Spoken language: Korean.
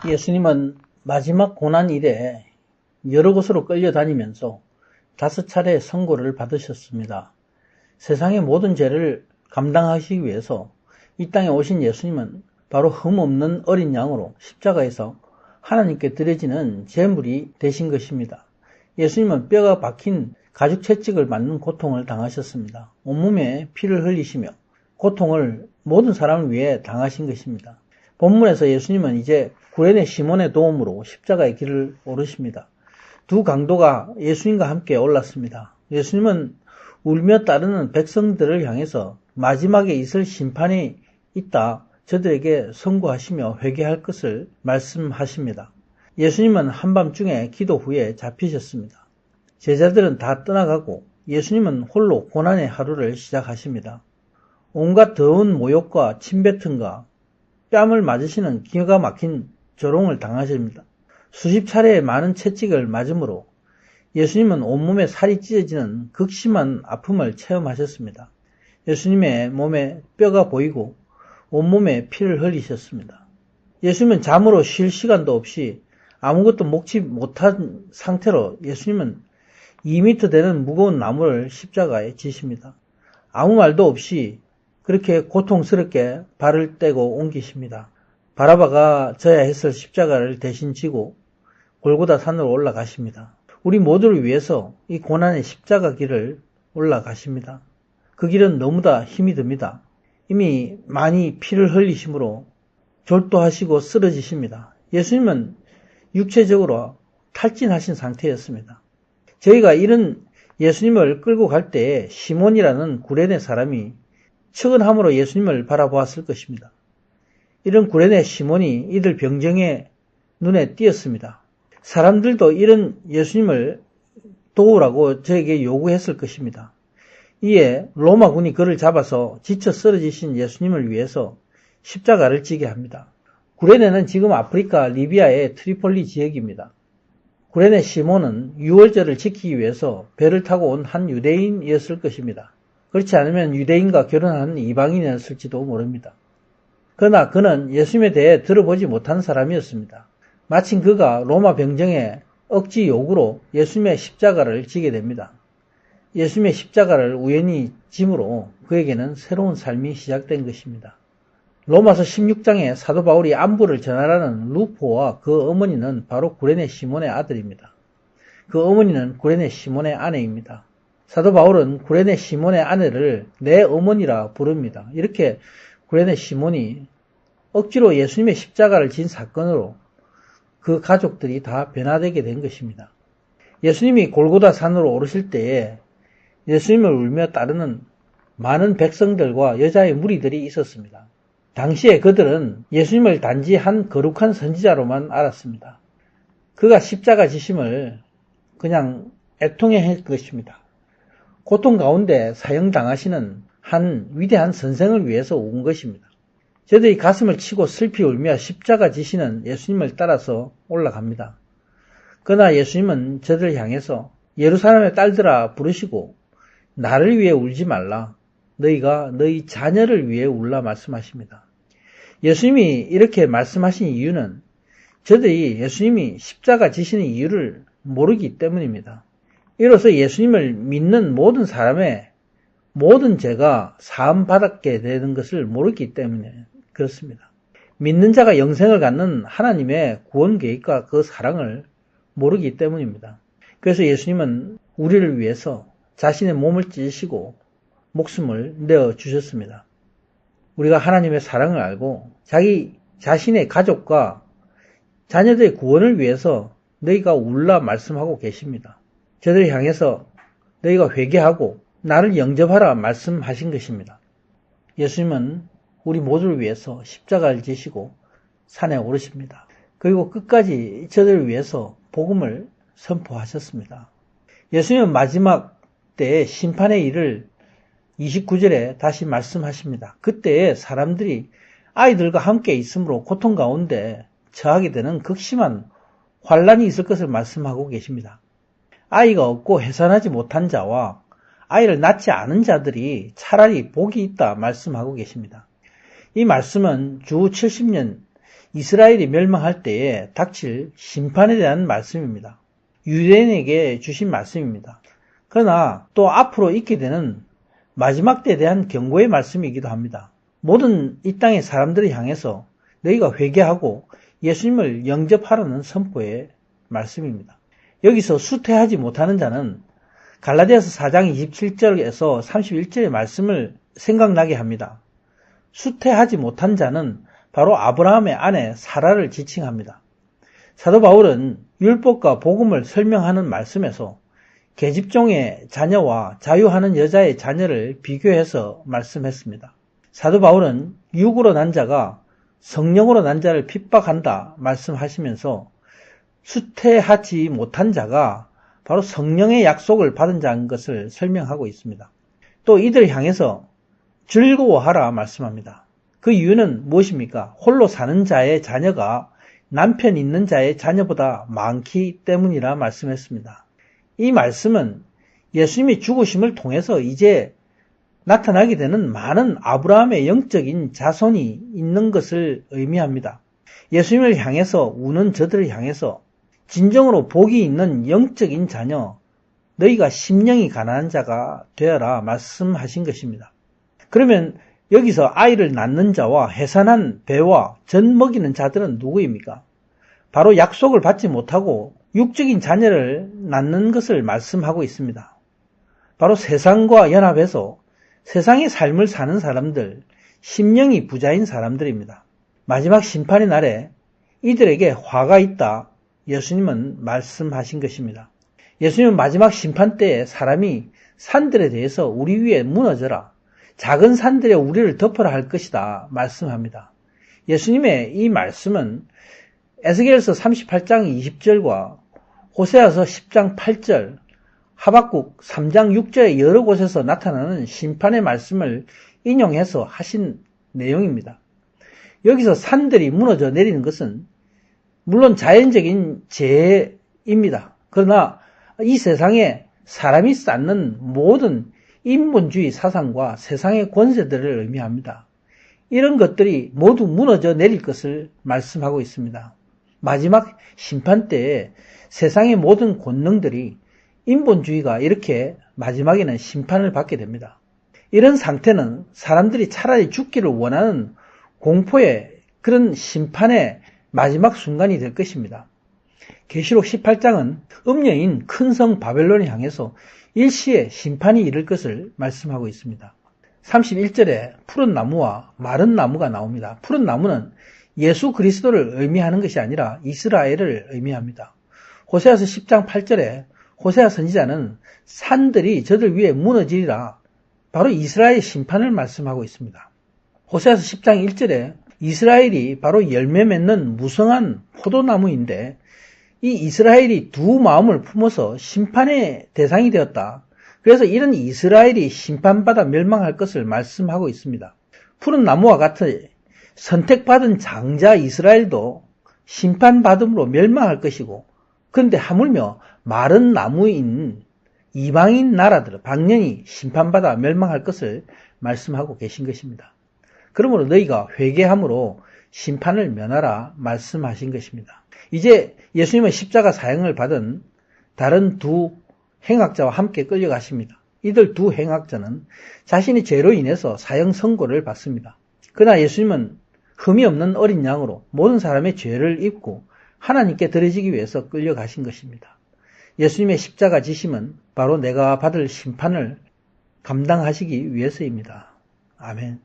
예수님은 마지막 고난 이래 여러 곳으로 끌려다니면서 5차례 선고를 받으셨습니다. 세상의 모든 죄를 감당하시기 위해서 이 땅에 오신 예수님은 바로 흠없는 어린 양으로 십자가에서 하나님께 드려지는 제물이 되신 것입니다. 예수님은 뼈가 박힌 가죽 채찍을 맞는 고통을 당하셨습니다. 온몸에 피를 흘리시며 고통을 모든 사람을 위해 당하신 것입니다. 본문에서 예수님은 이제 구레네 시몬의 도움으로 십자가의 길을 오르십니다. 두 강도가 예수님과 함께 올랐습니다. 예수님은 울며 따르는 백성들을 향해서 마지막에 있을 심판이 있다, 저들에게 선고하시며 회개할 것을 말씀하십니다. 예수님은 한밤중에 기도 후에 잡히셨습니다. 제자들은 다 떠나가고 예수님은 홀로 고난의 하루를 시작하십니다. 온갖 더운 모욕과 침뱉음과 뺨을 맞으시는 기가 막힌 조롱을 당하십니다. 수십 차례의 많은 채찍을 맞음으로 예수님은 온몸에 살이 찢어지는 극심한 아픔을 체험하셨습니다. 예수님의 몸에 뼈가 보이고 온몸에 피를 흘리셨습니다. 예수님은 잠으로 쉴 시간도 없이 아무것도 먹지 못한 상태로 예수님은 2m 되는 무거운 나무를 십자가에 지십니다. 아무 말도 없이 그렇게 고통스럽게 발을 떼고 옮기십니다. 바라바가 져야 했을 십자가를 대신 지고 골고다 산으로 올라가십니다. 우리 모두를 위해서 이 고난의 십자가 길을 올라가십니다. 그 길은 너무나 힘이 듭니다. 이미 많이 피를 흘리심으로 졸도하시고 쓰러지십니다. 예수님은 육체적으로 탈진하신 상태였습니다. 저희가 이런 예수님을 끌고 갈 때에 시몬이라는 구레네 사람이 측은함으로 예수님을 바라보았을 것입니다. 이런 구레네 시몬이 이들 병정의 눈에 띄었습니다. 사람들도 이런 예수님을 도우라고 저에게 요구했을 것입니다. 이에 로마군이 그를 잡아서 지쳐 쓰러지신 예수님을 위해서 십자가를 지게 합니다. 구레네는 지금 아프리카 리비아의 트리폴리 지역입니다. 구레네 시몬은 유월절을 지키기 위해서 배를 타고 온 한 유대인이었을 것입니다. 그렇지 않으면 유대인과 결혼한 이방인이었을지도 모릅니다. 그러나 그는 예수님에 대해 들어보지 못한 사람이었습니다. 마침 그가 로마 병정의 억지 요구로 예수님의 십자가를 지게 됩니다. 예수님의 십자가를 우연히 짐으로 그에게는 새로운 삶이 시작된 것입니다. 로마서 16장에 사도 바울이 안부를 전하라는 루포와 그 어머니는 바로 구레네 시몬의 아들입니다. 그 어머니는 구레네 시몬의 아내입니다. 사도 바울은 구레네 시몬의 아내를 내 어머니라 부릅니다. 이렇게 구레네 시몬이 억지로 예수님의 십자가를 진 사건으로 그 가족들이 다 변화되게 된 것입니다. 예수님이 골고다 산으로 오르실 때에 예수님을 울며 따르는 많은 백성들과 여자의 무리들이 있었습니다. 당시에 그들은 예수님을 단지 한 거룩한 선지자로만 알았습니다. 그가 십자가 지심을 그냥 애통해할 것입니다. 고통 가운데 사형당하시는 한 위대한 선생을 위해서 온 것입니다. 저들이 가슴을 치고 슬피 울며 십자가 지시는 예수님을 따라서 올라갑니다. 그러나 예수님은 저들을 향해서 예루살렘의 딸들아 부르시고 나를 위해 울지 말라. 너희가 너희 자녀를 위해 울라 말씀하십니다. 예수님이 이렇게 말씀하신 이유는 저들이 예수님이 십자가 지시는 이유를 모르기 때문입니다. 이로써 예수님을 믿는 모든 사람의 모든 죄가 사함받게 되는 것을 모르기 때문에 그렇습니다. 믿는 자가 영생을 갖는 하나님의 구원 계획과 그 사랑을 모르기 때문입니다. 그래서 예수님은 우리를 위해서 자신의 몸을 찢으시고 목숨을 내어주셨습니다. 우리가 하나님의 사랑을 알고 자기 자신의 가족과 자녀들의 구원을 위해서 너희가 울라 말씀하고 계십니다. 저들을 향해서 너희가 회개하고 나를 영접하라 말씀하신 것입니다. 예수님은 우리 모두를 위해서 십자가를 지시고 산에 오르십니다. 그리고 끝까지 저들을 위해서 복음을 선포하셨습니다. 예수님은 마지막 때의 심판의 일을 29절에 다시 말씀하십니다. 그때에 사람들이 아이들과 함께 있으므로 고통 가운데 처하게 되는 극심한 환란이 있을 것을 말씀하고 계십니다. 아이가 없고 해산하지 못한 자와 아이를 낳지 않은 자들이 차라리 복이 있다 말씀하고 계십니다. 이 말씀은 주 70년 이스라엘이 멸망할 때에 닥칠 심판에 대한 말씀입니다. 유대인에게 주신 말씀입니다. 그러나 또 앞으로 있게 되는 마지막 때에 대한 경고의 말씀이기도 합니다. 모든 이 땅의 사람들을 향해서 너희가 회개하고 예수님을 영접하라는 선포의 말씀입니다. 여기서 수태하지 못하는 자는 갈라디아서 4장 27절에서 31절의 말씀을 생각나게 합니다. 수태하지 못한 자는 바로 아브라함의 아내 사라를 지칭합니다. 사도 바울은 율법과 복음을 설명하는 말씀에서 계집종의 자녀와 자유하는 여자의 자녀를 비교해서 말씀했습니다. 사도 바울은 육으로 난 자가 성령으로 난 자를 핍박한다 말씀하시면서 수태하지 못한 자가 바로 성령의 약속을 받은 자인 것을 설명하고 있습니다. 또 이들을 향해서 즐거워하라 말씀합니다. 그 이유는 무엇입니까? 홀로 사는 자의 자녀가 남편 있는 자의 자녀보다 많기 때문이라 말씀했습니다. 이 말씀은 예수님이 죽으심을 통해서 이제 나타나게 되는 많은 아브라함의 영적인 자손이 있는 것을 의미합니다. 예수님을 향해서 우는 저들을 향해서 진정으로 복이 있는 영적인 자녀, 너희가 심령이 가난한 자가 되어라 말씀하신 것입니다. 그러면 여기서 아이를 낳는 자와 해산한 배와 젖 먹이는 자들은 누구입니까? 바로 약속을 받지 못하고 육적인 자녀를 낳는 것을 말씀하고 있습니다. 바로 세상과 연합해서 세상의 삶을 사는 사람들, 심령이 부자인 사람들입니다. 마지막 심판의 날에 이들에게 화가 있다 예수님은 말씀하신 것입니다. 예수님은 마지막 심판 때에 사람이 산들에 대해서 우리 위에 무너져라, 작은 산들에 우리를 덮어라 할 것이다 말씀합니다. 예수님의 이 말씀은 에스겔서 38장 20절과 호세아서 10장 8절, 하박국 3장 6절의 여러 곳에서 나타나는 심판의 말씀을 인용해서 하신 내용입니다. 여기서 산들이 무너져 내리는 것은 물론 자연적인 재해입니다. 그러나 이 세상에 사람이 쌓는 모든 인본주의 사상과 세상의 권세들을 의미합니다. 이런 것들이 모두 무너져 내릴 것을 말씀하고 있습니다. 마지막 심판 때에 세상의 모든 권능들이 인본주의가 이렇게 마지막에는 심판을 받게 됩니다. 이런 상태는 사람들이 차라리 죽기를 원하는 공포의 그런 심판의 마지막 순간이 될 것입니다. 계시록 18장은 음녀인 큰 성 바벨론을 향해서 일시에 심판이 이를 것을 말씀하고 있습니다. 31절에 푸른 나무와 마른 나무가 나옵니다. 푸른 나무는 예수 그리스도를 의미하는 것이 아니라 이스라엘을 의미합니다. 호세아서 10장 8절에 호세아 선지자는 산들이 저들 위에 무너지리라, 바로 이스라엘 심판을 말씀하고 있습니다. 호세아서 10장 1절에 이스라엘이 바로 열매 맺는 무성한 포도나무인데 이 이스라엘이 두 마음을 품어서 심판의 대상이 되었다. 그래서 이런 이스라엘이 심판받아 멸망할 것을 말씀하고 있습니다. 푸른 나무와 같이 선택받은 장자 이스라엘도 심판받음으로 멸망할 것이고, 그런데 하물며 마른 나무인 이방인 나라들, 방령이 심판받아 멸망할 것을 말씀하고 계신 것입니다. 그러므로 너희가 회개함으로 심판을 면하라 말씀하신 것입니다. 이제 예수님의 십자가 사형을 받은 다른 두 행악자와 함께 끌려가십니다. 이들 두 행악자는 자신의 죄로 인해서 사형 선고를 받습니다. 그러나 예수님은 흠이 없는 어린 양으로 모든 사람의 죄를 입고 하나님께 드려지기 위해서 끌려가신 것입니다. 예수님의 십자가 지심은 바로 내가 받을 심판을 감당하시기 위해서입니다. 아멘.